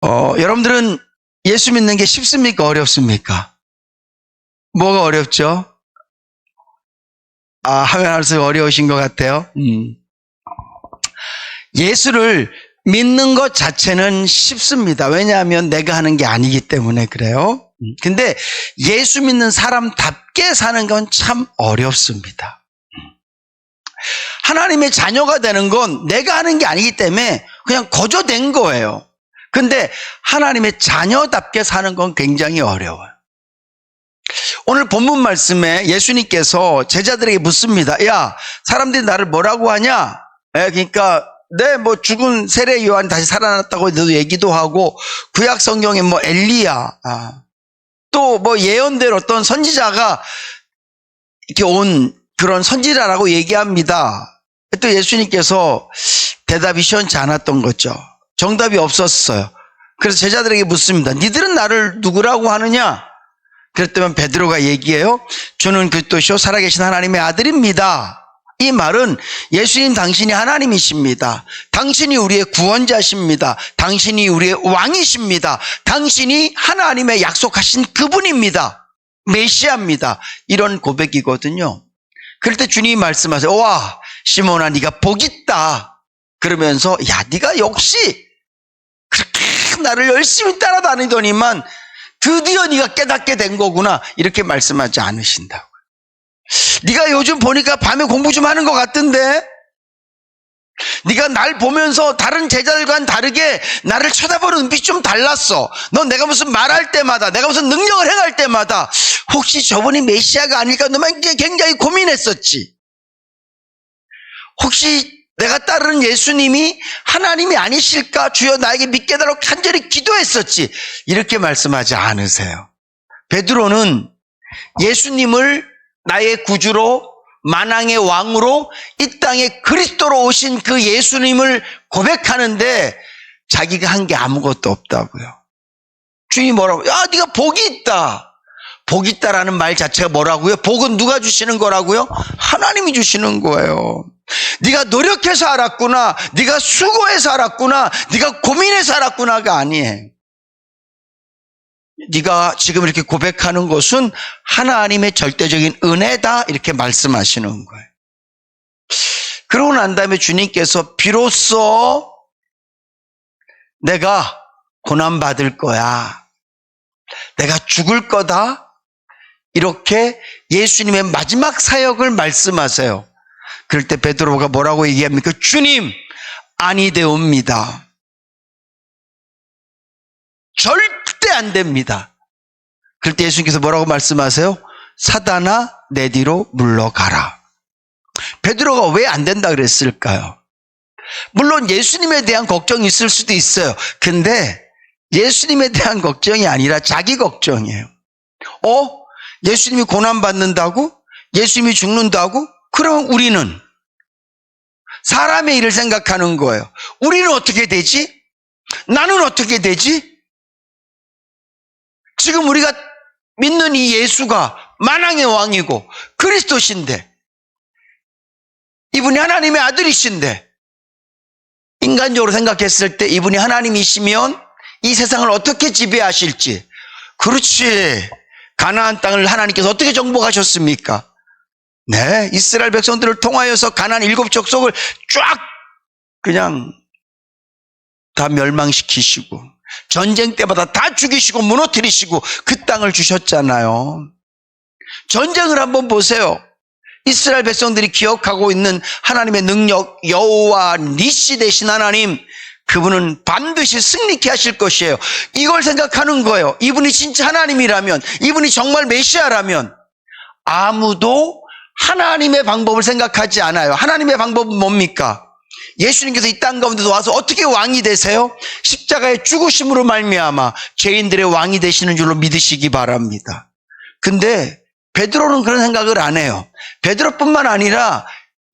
여러분들은 예수 믿는 게 쉽습니까? 어렵습니까? 뭐가 어렵죠? 하면 할수록 어려우신 것 같아요. 예수를 믿는 것 자체는 쉽습니다. 왜냐하면 내가 하는 게 아니기 때문에 그래요. 근데 예수 믿는 사람답게 사는 건 참 어렵습니다. 하나님의 자녀가 되는 건 내가 하는 게 아니기 때문에 그냥 거저된 거예요. 근데 하나님의 자녀답게 사는 건 굉장히 어려워요. 오늘 본문 말씀에 예수님께서 제자들에게 묻습니다. 야, 사람들이 나를 뭐라고 하냐? 그러니까 죽은 세례 요한이 다시 살아났다고 너도 얘기도 하고, 구약 성경에 엘리야, 또 예언된 어떤 선지자가 이렇게 온 그런 선지자라고 얘기합니다. 또 예수님께서 대답이 시원치 않았던 거죠. 정답이 없었어요. 그래서 제자들에게 묻습니다. 니들은 나를 누구라고 하느냐? 그랬더니 베드로가 얘기해요. 주는 그리스도시요 살아계신 하나님의 아들입니다. 이 말은 예수님 당신이 하나님이십니다. 당신이 우리의 구원자십니다. 당신이 우리의 왕이십니다. 당신이 하나님의 약속하신 그분입니다. 메시아입니다. 이런 고백이거든요. 그럴 때 주님이 말씀하세요. 와, 시몬아, 네가 복 있다. 그러면서 야, 네가 역시 그렇게 나를 열심히 따라다니더니만 드디어 네가 깨닫게 된 거구나, 이렇게 말씀하지 않으신다고요. 네가 요즘 보니까 밤에 공부 좀 하는 것 같던데, 네가 날 보면서 다른 제자들과는 다르게 나를 쳐다보는 눈빛이 좀 달랐어. 넌 내가 무슨 말할 때마다, 내가 무슨 능력을 행할 때마다 혹시 저분이 메시아가 아닐까 너만 굉장히 고민했었지. 혹시 내가 따르는 예수님이 하나님이 아니실까? 주여 나에게 믿게 해달라고 간절히 기도했었지. 이렇게 말씀하지 않으세요. 베드로는 예수님을 나의 구주로, 만왕의 왕으로, 이 땅에 그리스도로 오신 그 예수님을 고백하는데 자기가 한 게 아무것도 없다고요. 주님이 뭐라고? 야, 네가 복이 있다. 복이 있다라는 말 자체가 뭐라고요? 복은 누가 주시는 거라고요? 하나님이 주시는 거예요. 네가 노력해서 알았구나, 네가 수고해서 알았구나, 네가 고민해서 알았구나가 아니에요. 네가 지금 이렇게 고백하는 것은 하나님의 절대적인 은혜다, 이렇게 말씀하시는 거예요. 그러고 난 다음에 주님께서 비로소 내가 고난받을 거야, 내가 죽을 거다, 이렇게 예수님의 마지막 사역을 말씀하세요. 그럴 때 베드로가 뭐라고 얘기합니까? 주님, 아니되옵니다. 절대 안 됩니다. 그럴 때 예수님께서 뭐라고 말씀하세요? 사단아, 내 뒤로 물러가라. 베드로가 왜 안 된다 그랬을까요? 물론 예수님에 대한 걱정이 있을 수도 있어요. 근데 예수님에 대한 걱정이 아니라 자기 걱정이에요. 예수님이 고난받는다고? 예수님이 죽는다고? 그럼 우리는 사람의 일을 생각하는 거예요. 우리는 어떻게 되지? 나는 어떻게 되지? 지금 우리가 믿는 이 예수가 만왕의 왕이고 그리스도신데, 이분이 하나님의 아들이신데, 인간적으로 생각했을 때 이분이 하나님이시면 이 세상을 어떻게 지배하실지. 그렇지, 가나안 땅을 하나님께서 어떻게 정복하셨습니까? 네, 이스라엘 백성들을 통하여서 가나안 7 족속을 쫙 그냥 다 멸망시키시고 전쟁 때마다 다 죽이시고 무너뜨리시고 그 땅을 주셨잖아요. 전쟁을 한번 보세요. 이스라엘 백성들이 기억하고 있는 하나님의 능력, 여호와 니시 되신 하나님, 그분은 반드시 승리케 하실 것이에요. 이걸 생각하는 거예요. 이분이 진짜 하나님이라면, 이분이 정말 메시아라면 아무도 하나님의 방법을 생각하지 않아요. 하나님의 방법은 뭡니까? 예수님께서 이 땅 가운데서 와서 어떻게 왕이 되세요? 십자가의 죽으심으로 말미암아 죄인들의 왕이 되시는 줄로 믿으시기 바랍니다. 근데 베드로는 그런 생각을 안 해요. 베드로뿐만 아니라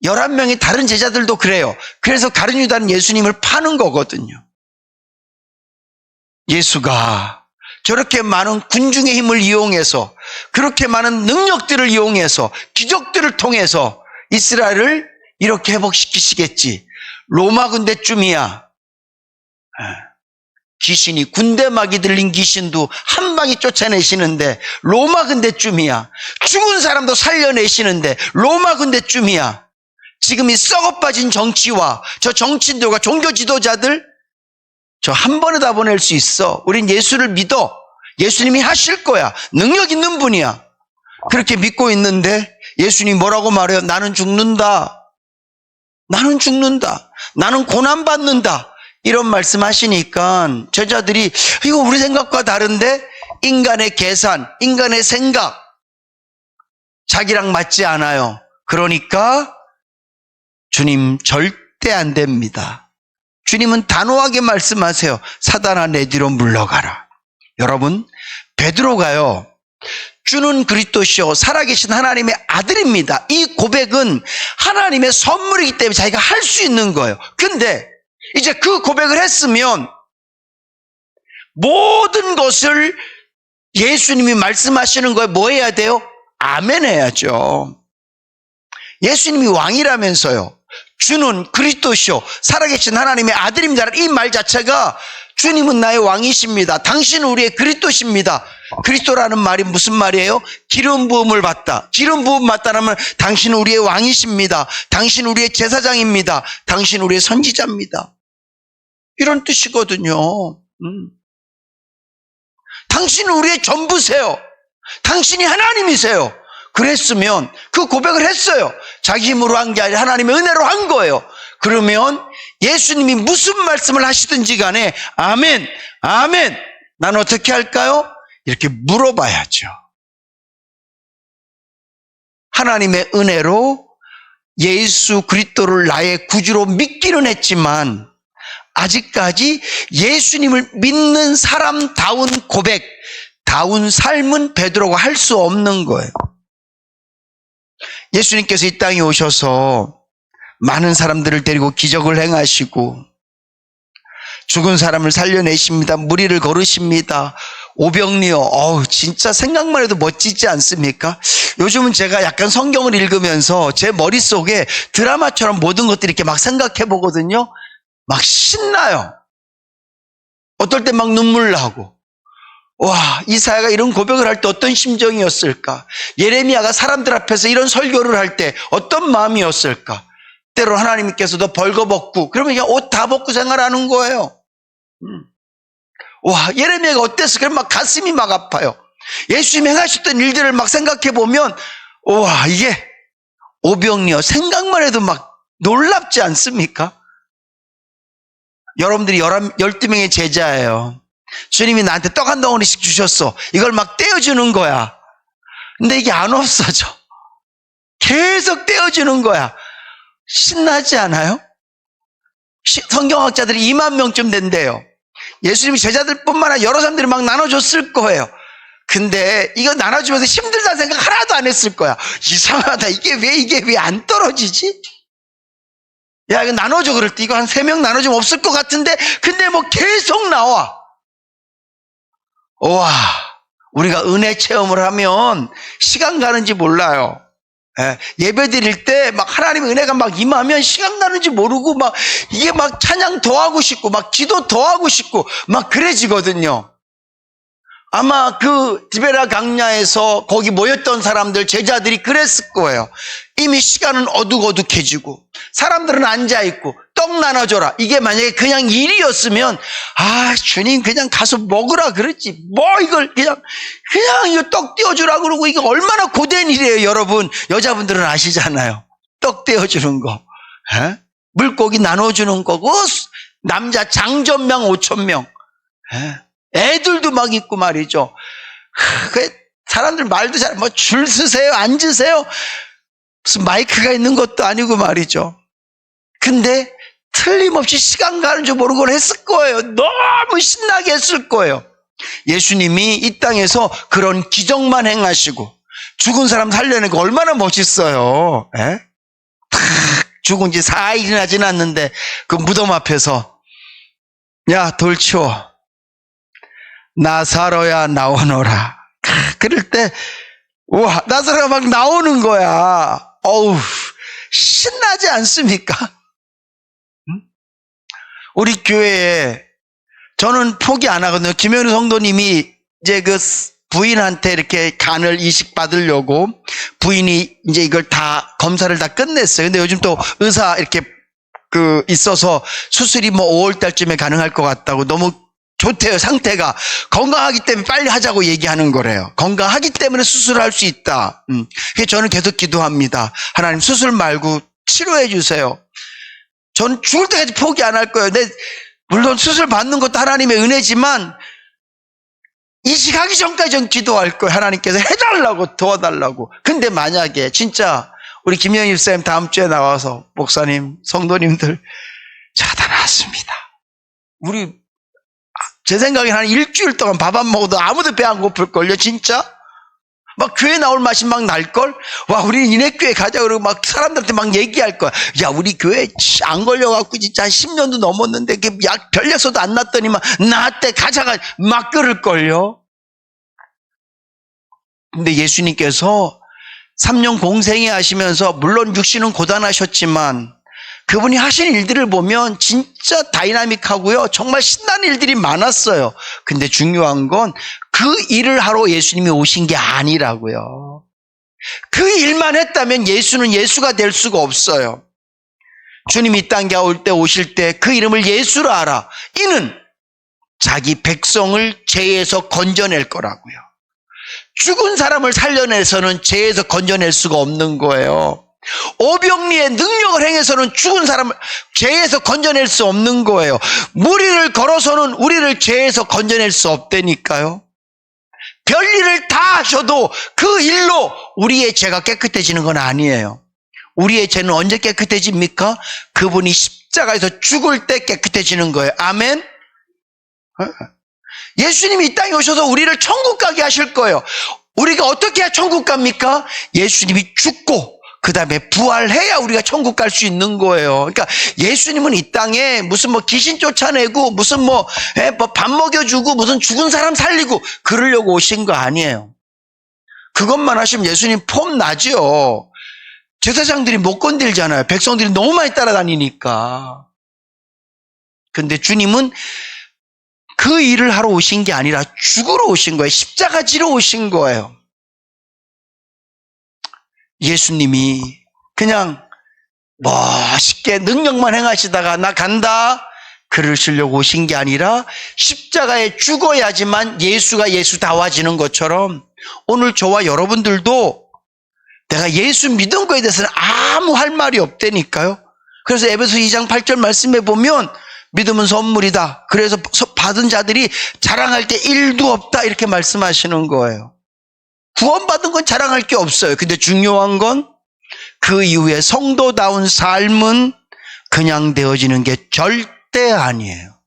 11명의 다른 제자들도 그래요. 그래서 가룟 유다는 예수님을 파는 거거든요. 예수가 저렇게 많은 군중의 힘을 이용해서, 그렇게 많은 능력들을 이용해서, 기적들을 통해서 이스라엘을 이렇게 회복시키시겠지. 로마 군대쯤이야 귀신이 군대막이 들린 귀신도 한 방에 쫓아내시는데 로마 군대쯤이야. 죽은 사람도 살려내시는데 로마 군대쯤이야. 지금 이 썩어빠진 정치와 저 정치인들과 종교 지도자들 저 한 번에 다 보낼 수 있어. 우린 예수를 믿어. 예수님이 하실 거야. 능력 있는 분이야. 그렇게 믿고 있는데 예수님이 뭐라고 말해요? 나는 죽는다. 나는 죽는다. 나는 고난받는다. 이런 말씀 하시니까 제자들이 이거 우리 생각과 다른데 인간의 계산, 인간의 생각 자기랑 맞지 않아요. 그러니까 주님 절대 안 됩니다. 주님은 단호하게 말씀하세요. 사단아 내 뒤로 물러가라. 여러분 베드로가요. 주는 그리스도시요 살아계신 하나님의 아들입니다. 이 고백은 하나님의 선물이기 때문에 자기가 할 수 있는 거예요. 근데 이제 그 고백을 했으면 모든 것을 예수님이 말씀하시는 거에 뭐 해야 돼요? 아멘 해야죠. 예수님이 왕이라면서요. 주는 그리스도시요 살아계신 하나님의 아들입니다. 이 말 자체가 주님은 나의 왕이십니다. 당신은 우리의 그리스도십니다. 그리스도라는 말이 무슨 말이에요? 기름 부음을 받다. 기름 부음 받다라면 당신은 우리의 왕이십니다. 당신은 우리의 제사장입니다. 당신은 우리의 선지자입니다. 이런 뜻이거든요. 당신은 우리의 전부세요. 당신이 하나님이세요. 그랬으면 그 고백을 했어요. 자기 힘으로 한 게 아니라 하나님의 은혜로 한 거예요. 그러면 예수님이 무슨 말씀을 하시든지 간에 아멘, 아멘. 난 어떻게 할까요? 이렇게 물어봐야죠. 하나님의 은혜로 예수 그리스도를 나의 구주로 믿기는 했지만 아직까지 예수님을 믿는 사람다운 고백, 다운 삶은 베드로가 할 수 없는 거예요. 예수님께서 이 땅에 오셔서 많은 사람들을 데리고 기적을 행하시고 죽은 사람을 살려내십니다. 무리를 걸으십니다. 오병리어, 진짜 생각만 해도 멋지지 않습니까? 요즘은 제가 약간 성경을 읽으면서 제 머릿속에 드라마처럼 모든 것들이 이렇게 막 생각해 보거든요. 막 신나요. 어떨 때 막 눈물 나고. 와, 이사야가 이런 고백을 할 때 어떤 심정이었을까? 예레미야가 사람들 앞에서 이런 설교를 할 때 어떤 마음이었을까? 때로 하나님께서도 벌거벗고 그러면 그냥 옷 다 벗고 생활하는 거예요. 와, 예레미야가 어땠어? 그럼 막 가슴이 막 아파요. 예수님이 행하셨던 일들을 막 생각해 보면 와, 이게 오병이어 생각만 해도 막 놀랍지 않습니까? 여러분들이 12명의 제자예요. 주님이 나한테 떡 한 덩어리씩 주셨어. 이걸 막 떼어주는 거야. 근데 이게 안 없어져. 계속 떼어주는 거야. 신나지 않아요? 성경학자들이 2만 명쯤 된대요. 예수님이 제자들뿐만 아니라 여러 사람들이 막 나눠줬을 거예요. 근데 이거 나눠주면서 힘들다는 생각 하나도 안 했을 거야. 이상하다. 이게 왜 안 떨어지지? 야, 이거 나눠줘. 그럴 때 이거 한 3명 나눠주면 없을 것 같은데 근데 뭐 계속 나와. 와, 우리가 은혜 체험을 하면 시간 가는지 몰라요. 예배 드릴 때 막 하나님의 은혜가 막 임하면 시간 가는지 모르고 막 이게 막 찬양 더 하고 싶고 막 기도 더 하고 싶고 막 그래지거든요. 아마 그 디베라 강야에서 거기 모였던 사람들 제자들이 그랬을 거예요. 이미 시간은 어둑어둑해지고 사람들은 앉아있고 떡 나눠줘라. 이게 만약에 그냥 일이었으면 주님 그냥 가서 먹으라 그랬지. 뭐 이걸 그냥 이거 떡 떼어주라 그러고 이게 얼마나 고된 일이에요. 여러분 여자분들은 아시잖아요. 떡 떼어주는 거. 물고기 나눠주는 거고 남자 장전명 5,000명. 애들도 막 있고 말이죠. 사람들 말도 잘 뭐 줄 서세요 앉으세요 무슨 마이크가 있는 것도 아니고 말이죠. 근데 틀림없이 시간 가는 줄 모르고 했을 거예요. 너무 신나게 했을 거예요. 예수님이 이 땅에서 그런 기적만 행하시고 죽은 사람 살려내고 얼마나 멋있어요. 죽은 지 4일이나 지났는데 그 무덤 앞에서 야 돌 치워 나사로야 나오너라. 그럴 때 와 나사로가 막 나오는 거야. 어우 신나지 않습니까? 우리 교회에 저는 포기 안 하거든요. 김현우 성도님이 이제 그 부인한테 이렇게 간을 이식받으려고 부인이 이제 이걸 다 검사를 다 끝냈어요. 근데 요즘 또 의사 이렇게 있어서 수술이 뭐 5월 달쯤에 가능할 것 같다고 너무 좋대요. 상태가 건강하기 때문에 빨리 하자고 얘기하는 거래요. 건강하기 때문에 수술을 할 수 있다. 그래서 저는 계속 기도합니다. 하나님 수술 말고 치료해 주세요. 저는 죽을 때까지 포기 안 할 거예요. 물론 수술 받는 것도 하나님의 은혜지만 이식하기 전까지 전 기도할 거예요. 하나님께서 해달라고 도와달라고. 근데 만약에 진짜 우리 김영희 집사님 다음 주에 나와서 목사님 성도님들 제가 다 나왔습니다. 우리 제 생각에는 한 일주일 동안 밥 안 먹어도 아무도 배 안 고플걸요. 진짜 막 교회 나올 맛이 막 날걸. 와 우리 인해교회 가자 그러고 막 사람들한테 막 얘기할 거야. 야 우리 교회 안 걸려갖고 진짜 한 10년도 넘었는데 약 별약서도 안 났더니만 나한테 가자가 막 그럴걸요. 근데 예수님께서 3년 공생애 하시면서 물론 육신은 고단하셨지만 그분이 하신 일들을 보면 진짜 다이나믹하고요. 정말 신나는 일들이 많았어요. 근데 중요한 건 그 일을 하러 예수님이 오신 게 아니라고요. 그 일만 했다면 예수는 예수가 될 수가 없어요. 주님이 이 땅에 오실 때 그 이름을 예수로 알아. 이는 자기 백성을 죄에서 건져낼 거라고요. 죽은 사람을 살려내서는 죄에서 건져낼 수가 없는 거예요. 오병리의 능력을 행해서는 죽은 사람을 죄에서 건져낼 수 없는 거예요. 무리를 걸어서는 우리를 죄에서 건져낼 수 없다니까요. 별일을 다 하셔도 그 일로 우리의 죄가 깨끗해지는 건 아니에요. 우리의 죄는 언제 깨끗해집니까? 그분이 십자가에서 죽을 때 깨끗해지는 거예요. 아멘. 예수님이 이 땅에 오셔서 우리를 천국 가게 하실 거예요. 우리가 어떻게 해야 천국 갑니까? 예수님이 죽고 그 다음에 부활해야 우리가 천국 갈 수 있는 거예요. 그러니까 예수님은 이 땅에 무슨 뭐 귀신 쫓아내고 무슨 뭐 밥 먹여주고 무슨 죽은 사람 살리고 그러려고 오신 거 아니에요. 그것만 하시면 예수님 폼 나죠. 제사장들이 못 건들잖아요. 백성들이 너무 많이 따라다니니까. 근데 주님은 그 일을 하러 오신 게 아니라 죽으러 오신 거예요. 십자가 지러 오신 거예요. 예수님이 그냥 멋있게 능력만 행하시다가 나 간다 그러시려고 오신 게 아니라 십자가에 죽어야지만 예수가 예수다워지는 것처럼 오늘 저와 여러분들도 내가 예수 믿은 거에 대해서는 아무 할 말이 없다니까요. 그래서 에베소 2장 8절 말씀에 보면 믿음은 선물이다. 그래서 받은 자들이 자랑할 게 1도 없다 이렇게 말씀하시는 거예요. 구원받은 건 자랑할 게 없어요. 근데 중요한 건 그 이후에 성도다운 삶은 그냥 되어지는 게 절대 아니에요.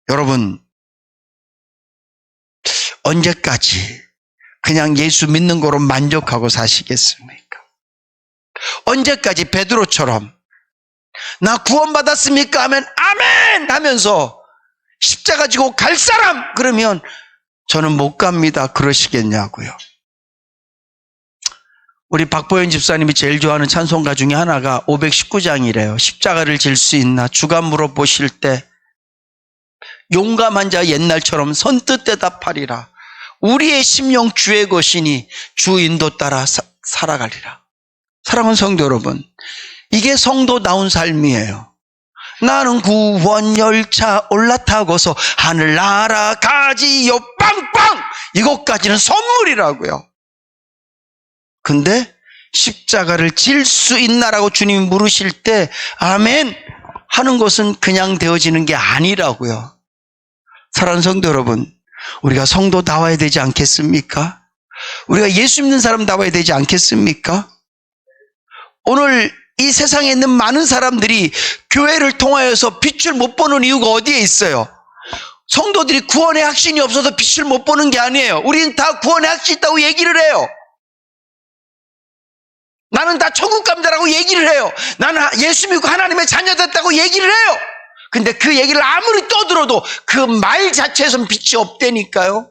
여러분 언제까지 그냥 예수 믿는 거로 만족하고 사시겠습니까? 언제까지 베드로처럼 나 구원받았습니까? 하면 아멘 하면서 십자가 지고 갈 사람 그러면 저는 못 갑니다 그러시겠냐고요. 우리 박보현 집사님이 제일 좋아하는 찬송가 중에 하나가 519장이래요. 십자가를 질 수 있나 주가 물어보실 때 용감한 자 옛날처럼 선뜻 대답하리라. 우리의 심령 주의 것이니 주 인도 따라 살아가리라. 사랑하는 성도 여러분, 이게 성도다운 삶이에요. 나는 구원 열차 올라타고서 하늘 날아가지요 빵빵 이것까지는 선물이라고요. 근데 십자가를 질 수 있나라고 주님이 물으실 때 아멘 하는 것은 그냥 되어지는 게 아니라고요. 사랑하는 성도 여러분, 우리가 성도다워야 되지 않겠습니까? 우리가 예수 믿는 사람다워야 되지 않겠습니까? 오늘 이 세상에 있는 많은 사람들이 교회를 통하여서 빛을 못 보는 이유가 어디에 있어요? 성도들이 구원의 확신이 없어서 빛을 못 보는 게 아니에요. 우리는 다 구원의 확신이 있다고 얘기를 해요. 나는 다 천국 갑니다라고 얘기를 해요. 나는 예수 믿고 하나님의 자녀 됐다고 얘기를 해요. 근데 그 얘기를 아무리 떠들어도 그 말 자체에선 빛이 없다니까요.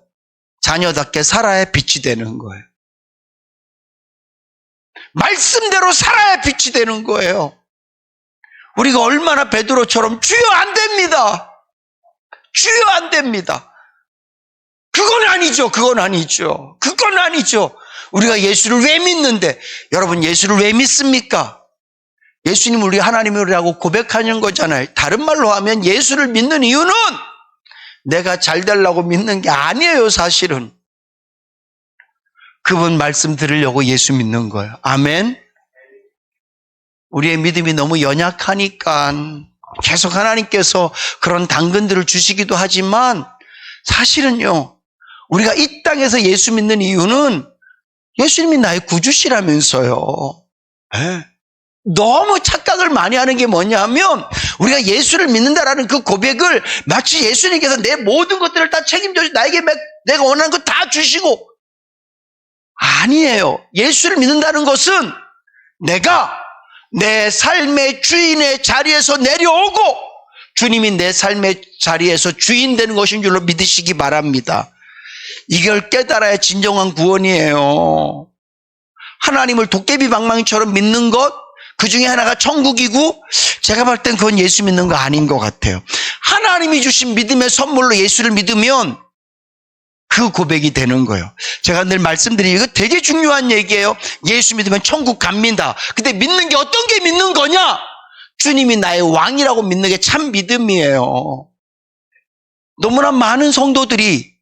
자녀답게 살아야 빛이 되는 거예요. 말씀대로 살아야 빛이 되는 거예요. 우리가 얼마나 베드로처럼 주여 안 됩니다. 주여 안 됩니다. 그건 아니죠. 그건 아니죠. 그건 아니죠. 우리가 예수를 왜 믿는데, 여러분 예수를 왜 믿습니까? 예수님을 우리 하나님이라고 고백하는 거잖아요. 다른 말로 하면 예수를 믿는 이유는 내가 잘 되려고 믿는 게 아니에요. 사실은 그분 말씀 들으려고 예수 믿는 거예요. 아멘. 우리의 믿음이 너무 연약하니까 계속 하나님께서 그런 당근들을 주시기도 하지만, 사실은요, 우리가 이 땅에서 예수 믿는 이유는 예수님이 나의 구주시라면서요. 네. 너무 착각을 많이 하는 게 뭐냐면, 우리가 예수를 믿는다라는 그 고백을 마치 예수님께서 내 모든 것들을 다 책임져 나에게 내가 원하는 거 다 주시고, 아니에요. 예수를 믿는다는 것은 내가 내 삶의 주인의 자리에서 내려오고 주님이 내 삶의 자리에서 주인 되는 것인 줄로 믿으시기 바랍니다. 이걸 깨달아야 진정한 구원이에요. 하나님을 도깨비 방망이처럼 믿는 것, 그 중에 하나가 천국이고, 제가 볼 땐 그건 예수 믿는 거 아닌 것 같아요. 하나님이 주신 믿음의 선물로 예수를 믿으면 그 고백이 되는 거예요. 제가 늘 말씀드리는 이거 되게 중요한 얘기예요. 예수 믿으면 천국 갑니다. 근데 믿는 게 어떤 게 믿는 거냐? 주님이 나의 왕이라고 믿는 게 참 믿음이에요. 너무나 많은 성도들이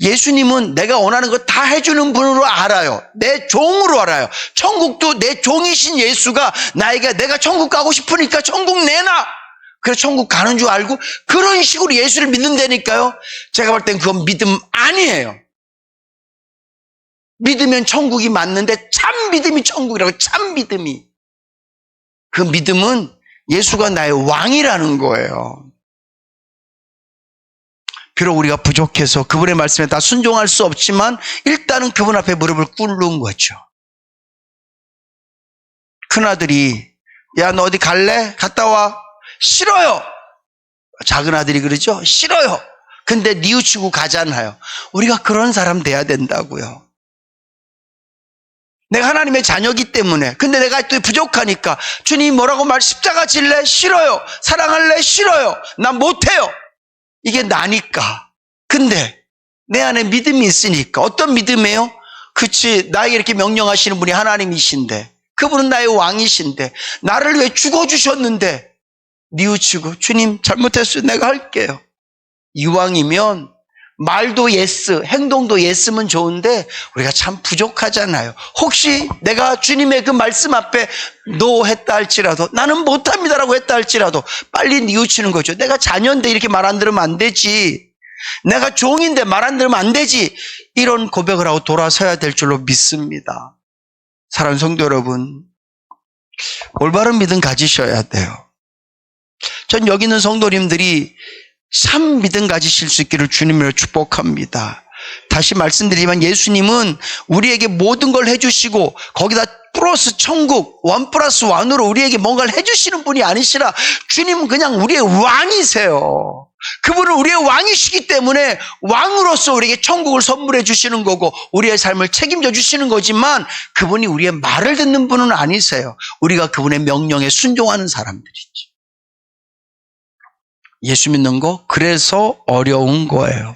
예수님은 내가 원하는 거 다 해주는 분으로 알아요. 내 종으로 알아요. 천국도 내 종이신 예수가 나에게 내가 천국 가고 싶으니까 천국 내놔. 그래서 천국 가는 줄 알고 그런 식으로 예수를 믿는다니까요. 제가 볼 땐 그건 믿음 아니에요. 믿으면 천국이 맞는데 참 믿음이 천국이라고, 참 믿음이. 그 믿음은 예수가 나의 왕이라는 거예요. 비록 우리가 부족해서 그분의 말씀에 다 순종할 수 없지만 일단은 그분 앞에 무릎을 꿇는 거죠. 큰아들이 야, 너 어디 갈래? 갔다 와. 싫어요. 작은 아들이 그러죠. 싫어요. 근데 뉘우치고 가잖아요. 우리가 그런 사람 돼야 된다고요. 내가 하나님의 자녀이기 때문에, 근데 내가 또 부족하니까 주님 뭐라고 십자가 질래? 싫어요. 사랑할래? 싫어요. 난 못해요. 이게 나니까. 근데 내 안에 믿음이 있으니까. 어떤 믿음이에요? 그치, 나에게 이렇게 명령하시는 분이 하나님이신데, 그분은 나의 왕이신데, 나를 왜 죽어주셨는데 뉘우치고 주님 잘못했어요, 내가 할게요. 이왕이면 말도 예스, 행동도 예스면 좋은데 우리가 참 부족하잖아요. 혹시 내가 주님의 그 말씀 앞에 노 했다 할지라도, 나는 못합니다라고 했다 할지라도 빨리 뉘우치는 거죠. 내가 자녀인데 이렇게 말 안 들으면 안 되지. 내가 종인데 말 안 들으면 안 되지. 이런 고백을 하고 돌아서야 될 줄로 믿습니다. 사랑하는 성도 여러분, 올바른 믿음 가지셔야 돼요. 전 여기 있는 성도님들이 참 믿음 가지실 수 있기를 주님으로 축복합니다. 다시 말씀드리지만 예수님은 우리에게 모든 걸 해주시고 거기다 플러스 천국 1+1으로 우리에게 뭔가를 해주시는 분이 아니시라, 주님은 그냥 우리의 왕이세요. 그분은 우리의 왕이시기 때문에 왕으로서 우리에게 천국을 선물해 주시는 거고 우리의 삶을 책임져 주시는 거지만, 그분이 우리의 말을 듣는 분은 아니세요. 우리가 그분의 명령에 순종하는 사람들이죠. 예수 믿는 거 그래서 어려운 거예요.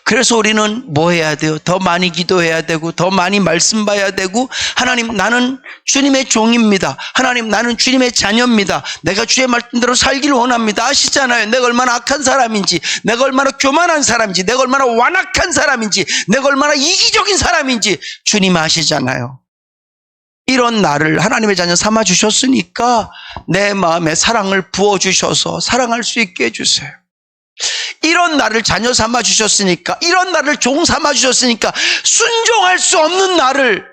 그래서 우리는 뭐 해야 돼요? 더 많이 기도해야 되고 더 많이 말씀 봐야 되고, 하나님 나는 주님의 종입니다. 하나님 나는 주님의 자녀입니다. 내가 주의 말씀대로 살기를 원합니다. 아시잖아요. 내가 얼마나 악한 사람인지, 내가 얼마나 교만한 사람인지, 내가 얼마나 완악한 사람인지, 내가 얼마나 이기적인 사람인지 주님 아시잖아요. 이런 나를 하나님의 자녀 삼아 주셨으니까 내 마음에 사랑을 부어주셔서 사랑할 수 있게 해주세요. 이런 나를 자녀 삼아 주셨으니까, 이런 나를 종 삼아 주셨으니까 순종할 수 없는 나를,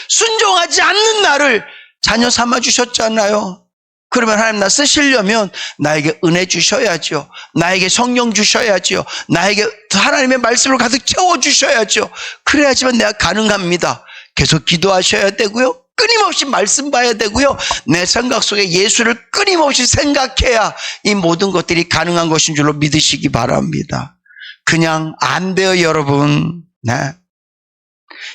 순종하지 않는 나를 자녀 삼아 주셨잖아요. 그러면 하나님 나 쓰시려면 나에게 은혜 주셔야죠. 나에게 성령 주셔야죠. 나에게 하나님의 말씀을 가득 채워주셔야죠. 그래야지만 내가 가능합니다. 계속 기도하셔야 되고요, 끊임없이 말씀 봐야 되고요, 내 생각 속에 예수를 끊임없이 생각해야 이 모든 것들이 가능한 것인 줄로 믿으시기 바랍니다. 그냥 안 돼요, 여러분. 네.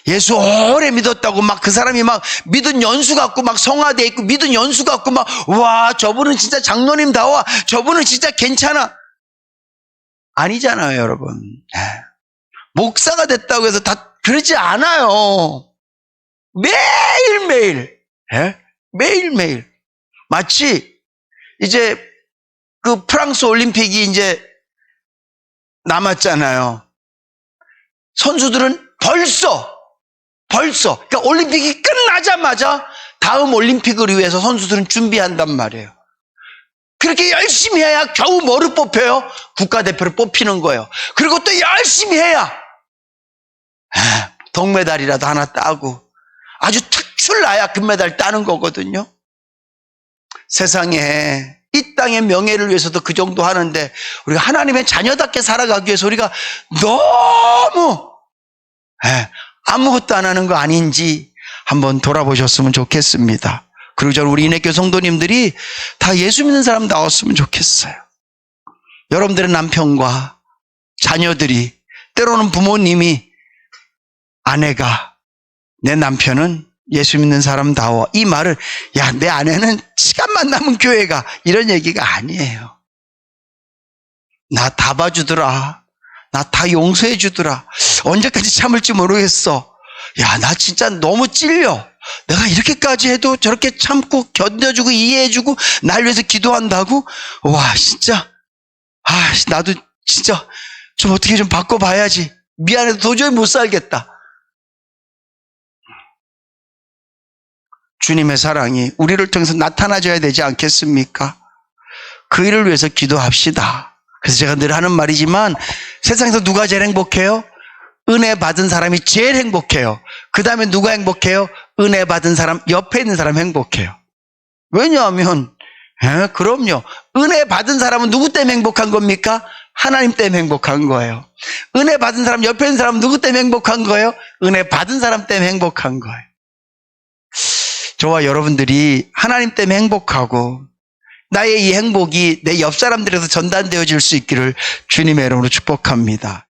예수 오래 믿었다고 막 그 사람이 막 믿은 연수 갖고 막 성화돼 있고 믿은 연수 갖고 막 와 저분은 진짜 장로님다워, 저분은 진짜 괜찮아. 아니잖아요, 여러분. 목사가 됐다고 해서 다 그러지 않아요. 매일매일, 매일매일. 마치 이제 그 프랑스 올림픽이 이제 남았잖아요. 선수들은 벌써 그러니까 올림픽이 끝나자마자 다음 올림픽을 위해서 선수들은 준비한단 말이에요. 그렇게 열심히 해야 겨우 뭐를 뽑혀요? 국가대표를 뽑히는 거예요. 그리고 또 열심히 해야 동메달이라도 하나 따고 아주 특출나야 금메달 따는 거거든요. 세상에 이 땅의 명예를 위해서도 그 정도 하는데 우리가 하나님의 자녀답게 살아가기 위해서 우리가 너무 아무것도 안 하는 거 아닌지 한번 돌아보셨으면 좋겠습니다. 그리고 저는 우리 인해교 성도님들이 다 예수 믿는 사람 나왔으면 좋겠어요. 여러분들의 남편과 자녀들이, 때로는 부모님이, 아내가, 내 남편은 예수 믿는 사람다워, 이 말을 야, 내 아내는 시간만 남은 교회 가, 이런 얘기가 아니에요. 나 다 봐주더라, 나 다 용서해 주더라, 언제까지 참을지 모르겠어, 야, 나 진짜 너무 찔려, 내가 이렇게까지 해도 저렇게 참고 견뎌주고 이해해주고 날 위해서 기도한다고? 와, 진짜 나도 진짜 좀 어떻게 좀 바꿔봐야지, 미안해서 도저히 못 살겠다. 주님의 사랑이 우리를 통해서 나타나줘야 되지 않겠습니까? 그 일을 위해서 기도합시다. 그래서 제가 늘 하는 말이지만, 세상에서 누가 제일 행복해요? 은혜 받은 사람이 제일 행복해요. 그 다음에 누가 행복해요? 은혜 받은 사람, 옆에 있는 사람 행복해요. 왜냐하면 그럼요, 은혜 받은 사람은 누구 때문에 행복한 겁니까? 하나님 때문에 행복한 거예요. 은혜 받은 사람, 옆에 있는 사람은 누구 때문에 행복한 거예요? 은혜 받은 사람 때문에 행복한 거예요. 저와 여러분들이 하나님 때문에 행복하고 나의 이 행복이 내 옆 사람들에서 전달되어질 수 있기를 주님의 이름으로 축복합니다.